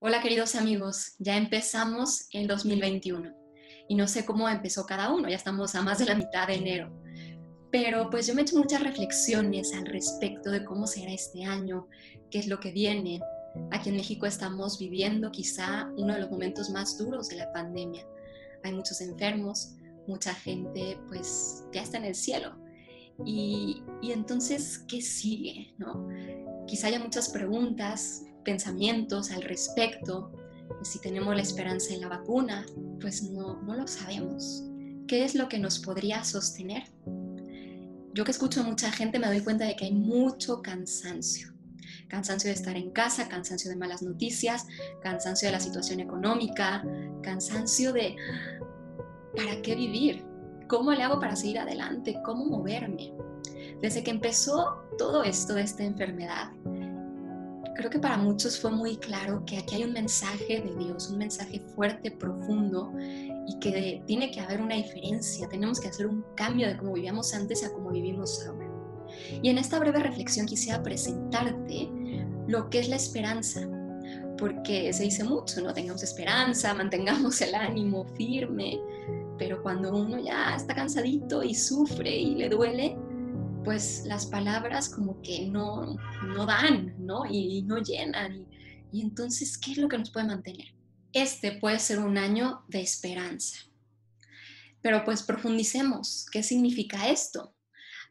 Hola queridos amigos, ya empezamos el 2021 y no sé cómo empezó cada uno, ya estamos a más de la mitad de enero, pero pues yo me he hecho muchas reflexiones al respecto de cómo será este año, qué es lo que viene. Aquí en México estamos viviendo quizá uno de los momentos más duros de la pandemia. Hay muchos enfermos, mucha gente pues ya está en el cielo. Y entonces, ¿qué sigue? ¿No? Quizá haya muchas preguntas, pensamientos al respecto. Si tenemos la esperanza en la vacuna, pues no lo sabemos. ¿Qué es lo que nos podría sostener? Yo que escucho a mucha gente me doy cuenta de que hay mucho cansancio. Cansancio de estar en casa, cansancio de malas noticias, cansancio de la situación económica, cansancio de ¿para qué vivir? ¿Cómo le hago para seguir adelante? ¿Cómo moverme? Desde que empezó todo esto de esta enfermedad, creo que para muchos fue muy claro que aquí hay un mensaje de Dios, un mensaje fuerte, profundo, y que tiene que haber una diferencia. Tenemos que hacer un cambio de cómo vivíamos antes a cómo vivimos ahora. Y en esta breve reflexión quisiera presentarte lo que es la esperanza, porque se dice mucho, ¿no? Tengamos esperanza, mantengamos el ánimo firme, pero cuando uno ya está cansadito y sufre y le duele, pues las palabras como que no dan, ¿no? Y no llenan. Y entonces, ¿qué es lo que nos puede mantener? Este puede ser un año de esperanza, pero pues profundicemos. ¿Qué significa esto?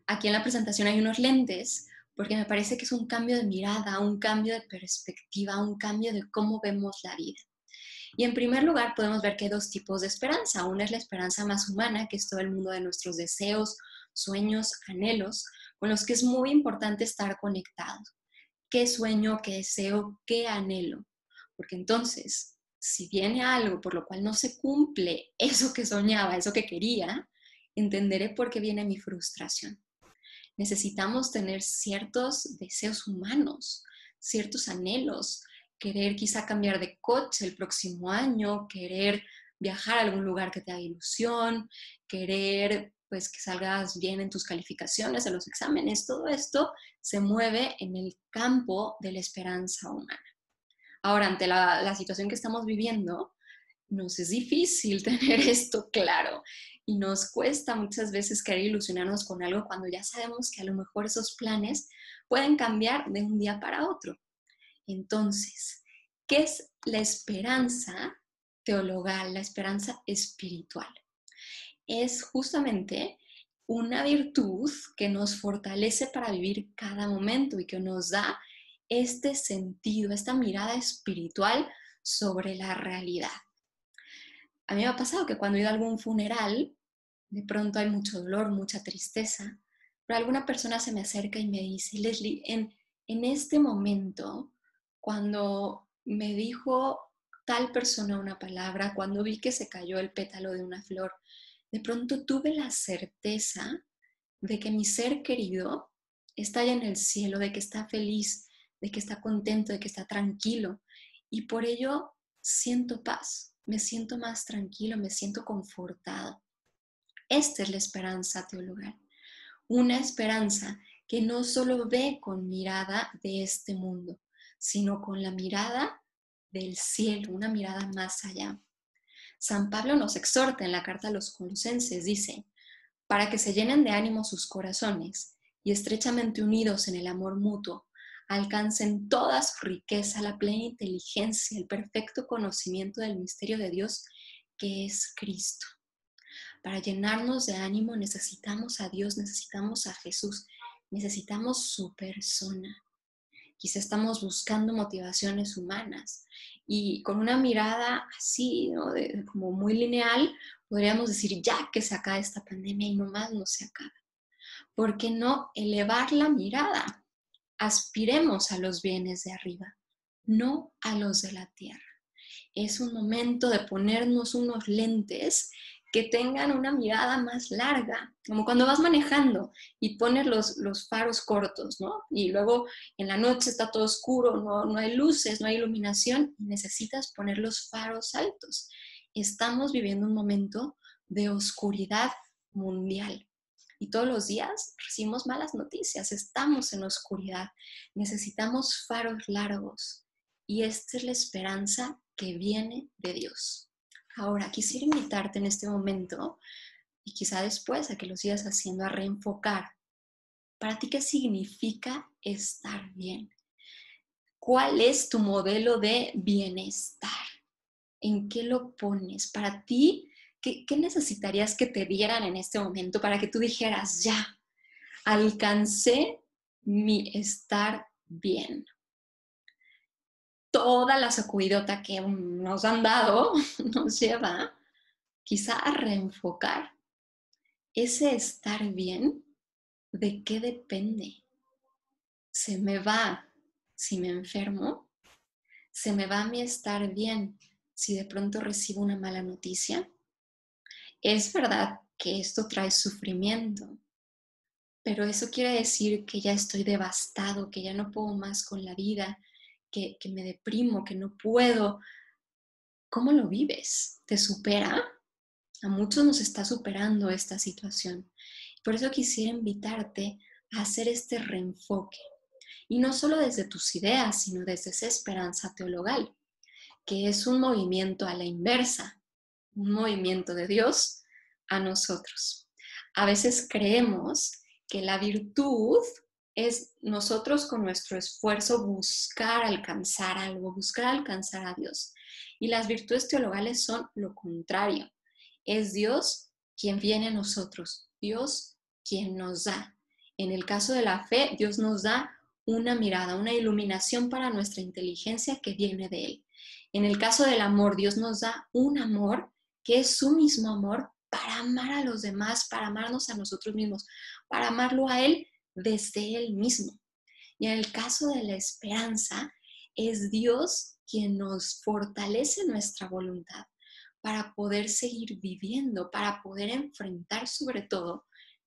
Aquí en la presentación hay unos lentes porque me parece que es un cambio de mirada, un cambio de perspectiva, un cambio de cómo vemos la vida. Y en primer lugar podemos ver que hay dos tipos de esperanza. Una es la esperanza más humana, que es todo el mundo de nuestros deseos, sueños, anhelos, con los que es muy importante estar conectados. ¿Qué sueño, qué deseo, qué anhelo? Porque entonces, si viene algo por lo cual no se cumple eso que soñaba, eso que quería, entenderé por qué viene mi frustración. Necesitamos tener ciertos deseos humanos, ciertos anhelos, querer quizá cambiar de coche el próximo año, querer viajar a algún lugar que te haga ilusión, querer pues que salgas bien en tus calificaciones, en los exámenes, todo esto se mueve en el campo de la esperanza humana. Ahora, ante la situación que estamos viviendo, nos es difícil tener esto claro y nos cuesta muchas veces querer ilusionarnos con algo cuando ya sabemos que a lo mejor esos planes pueden cambiar de un día para otro. Entonces, ¿qué es la esperanza teologal, la esperanza espiritual? Es justamente una virtud que nos fortalece para vivir cada momento y que nos da este sentido, esta mirada espiritual sobre la realidad. A mí me ha pasado que cuando he ido a algún funeral, de pronto hay mucho dolor, mucha tristeza, pero alguna persona se me acerca y me dice, Leslie, en este momento, cuando me dijo tal persona una palabra, cuando vi que se cayó el pétalo de una flor, de pronto tuve la certeza de que mi ser querido está allá en el cielo, de que está feliz, de que está contento, de que está tranquilo. Y por ello siento paz, me siento más tranquilo, me siento confortado. Esta es la esperanza teologal. Una esperanza que no solo ve con mirada de este mundo, sino con la mirada del cielo, una mirada más allá. San Pablo nos exhorta en la carta a los Colosenses, dice, para que se llenen de ánimo sus corazones y estrechamente unidos en el amor mutuo, alcancen toda su riqueza, la plena inteligencia, el perfecto conocimiento del misterio de Dios que es Cristo. Para llenarnos de ánimo necesitamos a Dios, necesitamos a Jesús, necesitamos su persona. Quizá estamos buscando motivaciones humanas y con una mirada así, ¿no? Como muy lineal, podríamos decir ya que se acaba esta pandemia y nomás no se acaba. ¿Por qué no elevar la mirada? Aspiremos a los bienes de arriba, no a los de la tierra. Es un momento de ponernos unos lentes que tengan una mirada más larga, como cuando vas manejando y pones los faros cortos, ¿no? Y luego en la noche está todo oscuro, no hay luces, no hay iluminación y necesitas poner los faros altos. Estamos viviendo un momento de oscuridad mundial. Y todos los días recibimos malas noticias, estamos en oscuridad, necesitamos faros largos. y esta es la esperanza que viene de Dios. Ahora, quisiera invitarte en este momento y quizá después a que lo sigas haciendo, a reenfocar. ¿Para ti qué significa estar bien? ¿Cuál es tu modelo de bienestar? ¿En qué lo pones? Para ti, ¿qué necesitarías que te dieran en este momento para que tú dijeras, ya, alcancé mi estar bien? Toda la sacudidota que nos han dado nos lleva quizá a reenfocar ese estar bien. ¿De qué depende? ¿Se me va si me enfermo? ¿Se me va mi estar bien si de pronto recibo una mala noticia? Es verdad que esto trae sufrimiento, pero eso quiere decir que ya estoy devastado, que ya no puedo más con la vida, que me deprimo, que no puedo. ¿Cómo lo vives? ¿Te supera? A muchos nos está superando esta situación. Por eso quisiera invitarte a hacer este reenfoque. Y no solo desde tus ideas, sino desde esa esperanza teologal, que es un movimiento a la inversa, un movimiento de Dios a nosotros. A veces creemos que la virtud es nosotros con nuestro esfuerzo buscar alcanzar algo, buscar alcanzar a Dios. Y las virtudes teologales son lo contrario. Es Dios quien viene a nosotros, Dios quien nos da. En el caso de la fe, Dios nos da una mirada, una iluminación para nuestra inteligencia que viene de Él. En el caso del amor, Dios nos da un amor que es su mismo amor para amar a los demás, para amarnos a nosotros mismos, para amarlo a Él desde Él mismo. Y en el caso de la esperanza, es Dios quien nos fortalece nuestra voluntad para poder seguir viviendo, para poder enfrentar sobre todo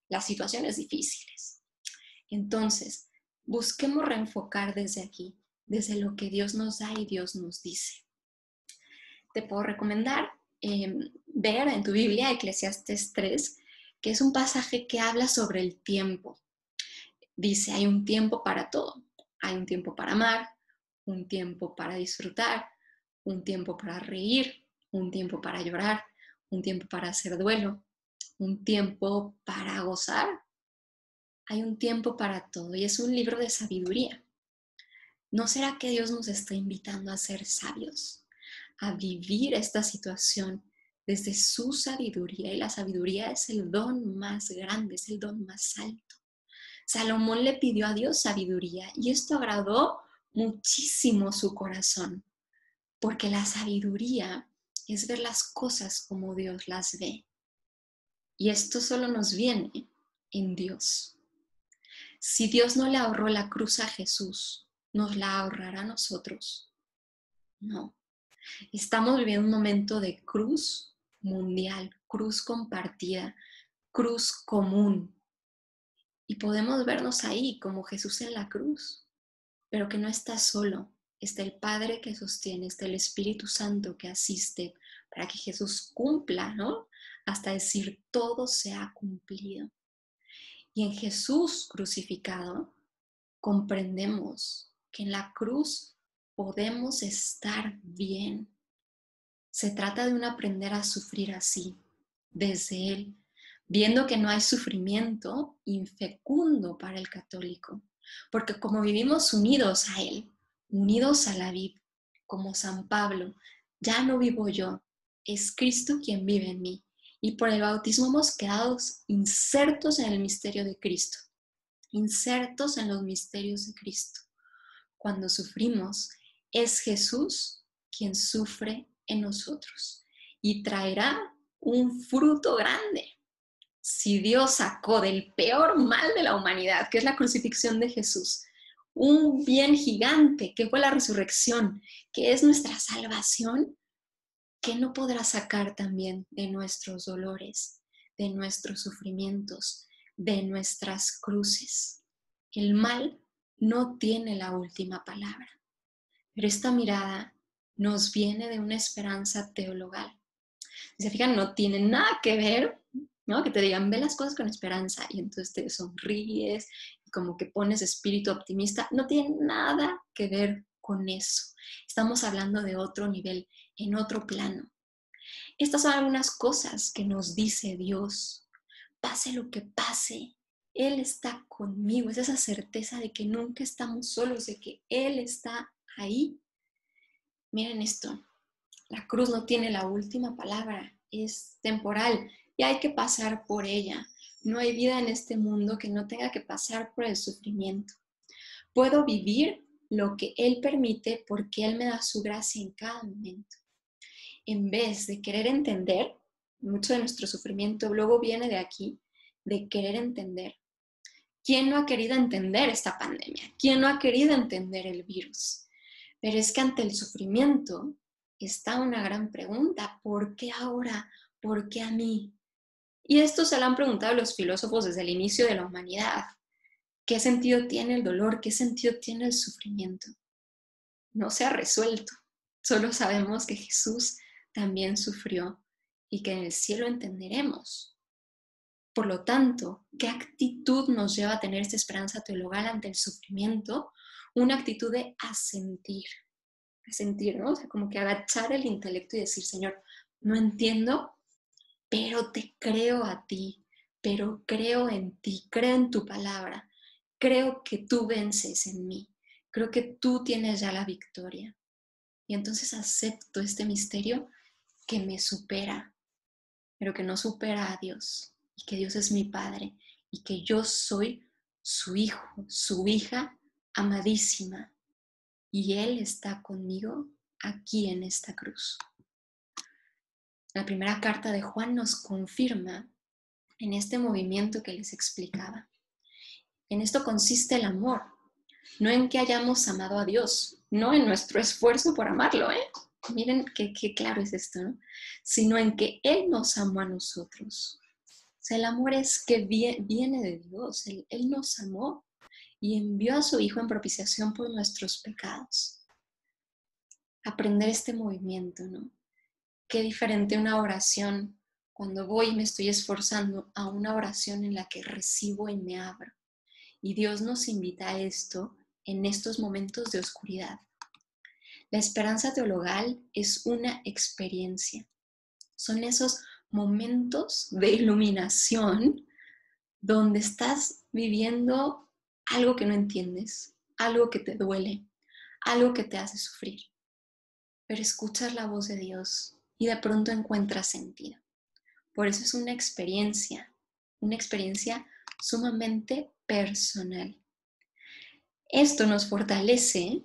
las situaciones difíciles. Entonces, busquemos reenfocar desde aquí, desde lo que Dios nos da y Dios nos dice. Te puedo recomendar ver en tu Biblia Eclesiastés 3, que es un pasaje que habla sobre el tiempo. Dice, hay un tiempo para todo. Hay un tiempo para amar, un tiempo para disfrutar, un tiempo para reír, un tiempo para llorar, un tiempo para hacer duelo, un tiempo para gozar. Hay un tiempo para todo y es un libro de sabiduría. ¿No será que Dios nos está invitando a ser sabios, a vivir esta situación desde su sabiduría? Y la sabiduría es el don más grande, es el don más alto. Salomón le pidió a Dios sabiduría y esto agradó muchísimo su corazón, porque la sabiduría es ver las cosas como Dios las ve. Y esto solo nos viene en Dios. Si Dios no le ahorró la cruz a Jesús, ¿nos la ahorrará a nosotros? No. Estamos viviendo un momento de cruz mundial, cruz compartida, cruz común. Y podemos vernos ahí como Jesús en la cruz, pero que no está solo. Está el Padre que sostiene, está el Espíritu Santo que asiste para que Jesús cumpla, ¿no? Hasta decir, todo se ha cumplido. Y en Jesús crucificado comprendemos que en la cruz podemos estar bien. Se trata de un aprender a sufrir así, desde Él, viendo que no hay sufrimiento infecundo para el católico, porque como vivimos unidos a Él, unidos a la vid, como San Pablo, ya no vivo yo, es Cristo quien vive en mí. Y por el bautismo hemos quedado insertos en el misterio de Cristo, insertos en los misterios de Cristo. Cuando sufrimos, es Jesús quien sufre en nosotros y traerá un fruto grande. Si Dios sacó del peor mal de la humanidad, que es la crucifixión de Jesús, un bien gigante que fue la resurrección, que es nuestra salvación, ¿qué no podrá sacar también de nuestros dolores, de nuestros sufrimientos, de nuestras cruces? El mal no tiene la última palabra, pero esta mirada nos viene de una esperanza teologal. Si se fijan, no tiene nada que ver, ¿no? Que te digan, ve las cosas con esperanza y entonces te sonríes y como que pones espíritu optimista. No tiene nada que ver con eso. Estamos hablando de otro nivel, en otro plano. Estas son algunas cosas que nos dice Dios. Pase lo que pase, Él está conmigo. Es esa certeza de que nunca estamos solos, de que Él está ahí. Miren esto, la cruz no tiene la última palabra, es temporal y hay que pasar por ella. No hay vida en este mundo que no tenga que pasar por el sufrimiento. Puedo vivir lo que Él permite porque Él me da su gracia en cada momento. En vez de querer entender, mucho de nuestro sufrimiento luego viene de aquí, de querer entender. ¿Quién no ha querido entender esta pandemia? ¿Quién no ha querido entender el virus? Pero es que ante el sufrimiento está una gran pregunta. ¿Por qué ahora? ¿Por qué a mí? Y esto se lo han preguntado los filósofos desde el inicio de la humanidad. ¿Qué sentido tiene el dolor? ¿Qué sentido tiene el sufrimiento? No se ha resuelto. Solo sabemos que Jesús también sufrió y que en el cielo entenderemos. Por lo tanto, ¿qué actitud nos lleva a tener esta esperanza teologal ante el sufrimiento? Una actitud de asentir, ¿no? O sea, como que agachar el intelecto y decir, Señor, no entiendo, pero te creo a ti, pero creo en ti, creo en tu palabra, creo que tú vences en mí, creo que tú tienes ya la victoria. Y entonces acepto este misterio que me supera, pero que no supera a Dios, y que Dios es mi Padre, y que yo soy su hijo, su hija amadísima, y Él está conmigo aquí en esta cruz. La primera carta de Juan nos confirma en este movimiento que les explicaba. En esto consiste el amor, no en que hayamos amado a Dios, no en nuestro esfuerzo por amarlo, Miren qué claro es esto, ¿no? Sino en que Él nos amó a nosotros. O sea, el amor es que viene de Dios. Él nos amó y envió a su Hijo en propiciación por nuestros pecados. Aprender este movimiento, ¿no? Qué diferente una oración cuando voy y me estoy esforzando a una oración en la que recibo y me abro. Y Dios nos invita a esto en estos momentos de oscuridad. La esperanza teologal es una experiencia. Son esos momentos de iluminación donde estás viviendo algo que no entiendes, algo que te duele, algo que te hace sufrir. Pero escuchas la voz de Dios y de pronto encuentras sentido. Por eso es una experiencia sumamente personal. Esto nos fortalece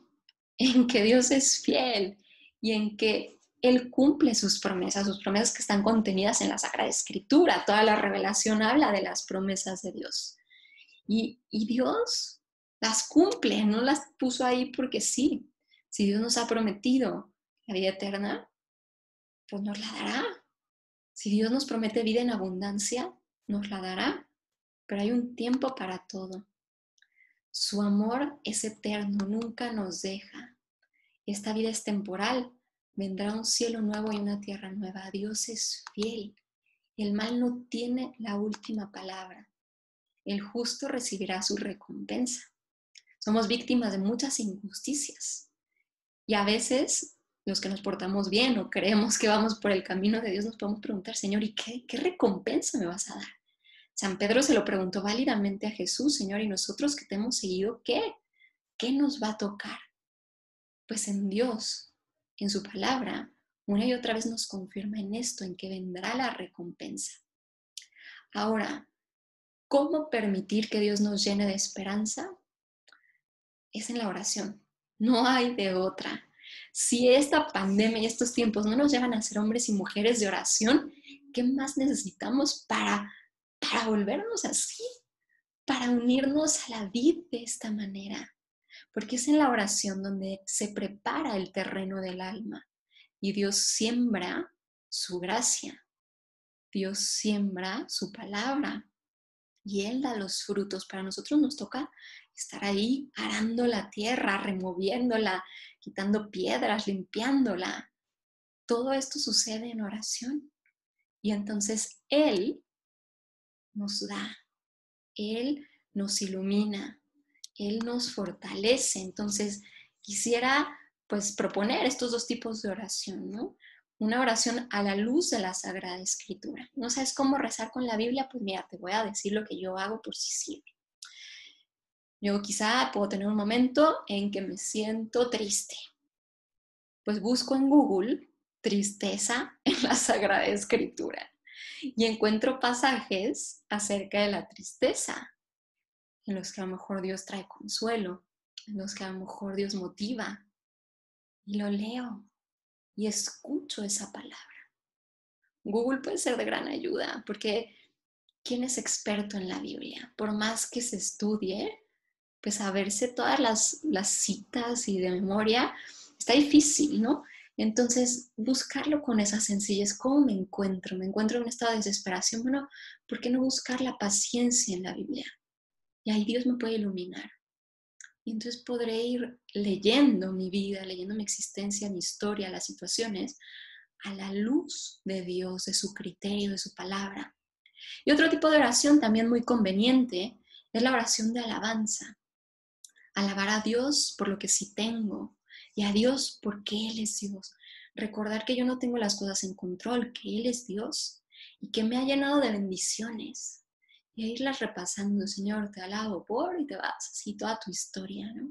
en que Dios es fiel y en que Él cumple sus promesas que están contenidas en la Sagrada Escritura. Toda la revelación habla de las promesas de Dios. Y Dios las cumple, no las puso ahí porque sí. Si Dios nos ha prometido la vida eterna, pues nos la dará. Si Dios nos promete vida en abundancia, nos la dará. Pero hay un tiempo para todo. Su amor es eterno, nunca nos deja. Esta vida es temporal, vendrá un cielo nuevo y una tierra nueva. Dios es fiel. El mal no tiene la última palabra. El justo recibirá su recompensa. Somos víctimas de muchas injusticias. Y a veces, los que nos portamos bien o creemos que vamos por el camino de Dios, nos podemos preguntar, Señor, ¿y qué recompensa me vas a dar? San Pedro se lo preguntó válidamente a Jesús, Señor, ¿y nosotros que te hemos seguido, qué? ¿Qué nos va a tocar? Pues en Dios, en su palabra, una y otra vez nos confirma en esto, en que vendrá la recompensa. Ahora, ¿cómo permitir que Dios nos llene de esperanza? Es en la oración. No hay de otra. Si esta pandemia y estos tiempos no nos llevan a ser hombres y mujeres de oración, ¿qué más necesitamos para volvernos así? Para unirnos a la vid de esta manera. Porque es en la oración donde se prepara el terreno del alma y Dios siembra su gracia, Dios siembra su palabra y Él da los frutos. Para nosotros nos toca estar ahí arando la tierra, removiéndola, quitando piedras, limpiándola. Todo esto sucede en oración y entonces Él nos da, Él nos ilumina, Él nos fortalece. Entonces, quisiera pues proponer estos dos tipos de oración, ¿no? Una oración a la luz de la Sagrada Escritura. ¿No sabes cómo rezar con la Biblia? Pues mira, te voy a decir lo que yo hago por si sirve. Yo quizá puedo tener un momento en que me siento triste. Pues busco en Google tristeza en la Sagrada Escritura y encuentro pasajes acerca de la tristeza, en los que a lo mejor Dios trae consuelo, en los que a lo mejor Dios motiva, y lo leo y escucho esa palabra. Google puede ser de gran ayuda porque ¿quién es experto en la Biblia? Por más que se estudie, pues saberse todas las citas y de memoria está difícil, ¿no? Entonces, buscarlo con esa sencillez, ¿cómo me encuentro? Me encuentro en un estado de desesperación. Bueno, ¿por qué no buscar la paciencia en la Biblia? Y ahí Dios me puede iluminar. Y entonces podré ir leyendo mi vida, leyendo mi existencia, mi historia, las situaciones, a la luz de Dios, de su criterio, de su palabra. Y otro tipo de oración también muy conveniente es la oración de alabanza. Alabar a Dios por lo que sí tengo y a Dios porque Él es Dios. Recordar que yo no tengo las cosas en control, que Él es Dios y que me ha llenado de bendiciones. Y a irlas repasando, Señor, te alabo por, y te vas así toda tu historia, ¿no?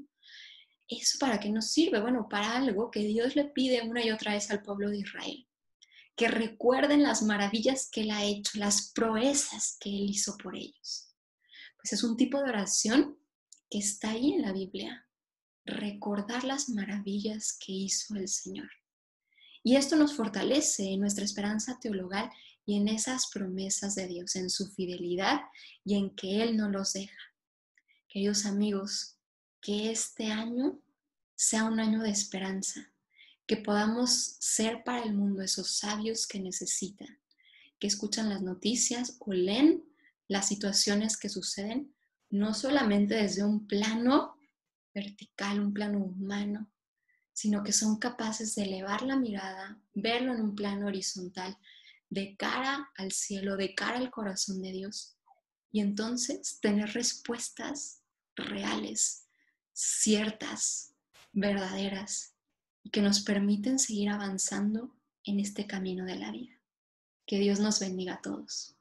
¿Eso para qué nos sirve? Bueno, para algo que Dios le pide una y otra vez al pueblo de Israel, que recuerden las maravillas que Él ha hecho, las proezas que Él hizo por ellos. Pues es un tipo de oración que está ahí en la Biblia, recordar las maravillas que hizo el Señor. Y esto nos fortalece en nuestra esperanza teologal y en esas promesas de Dios, en su fidelidad y en que Él no los deja. Queridos amigos, que este año sea un año de esperanza, que podamos ser para el mundo esos sabios que necesitan, que escuchan las noticias o leen las situaciones que suceden, no solamente desde un plano vertical, un plano humano, sino que son capaces de elevar la mirada, verlo en un plano horizontal, de cara al cielo, de cara al corazón de Dios, y entonces tener respuestas reales, ciertas, verdaderas, y que nos permiten seguir avanzando en este camino de la vida. Que Dios nos bendiga a todos.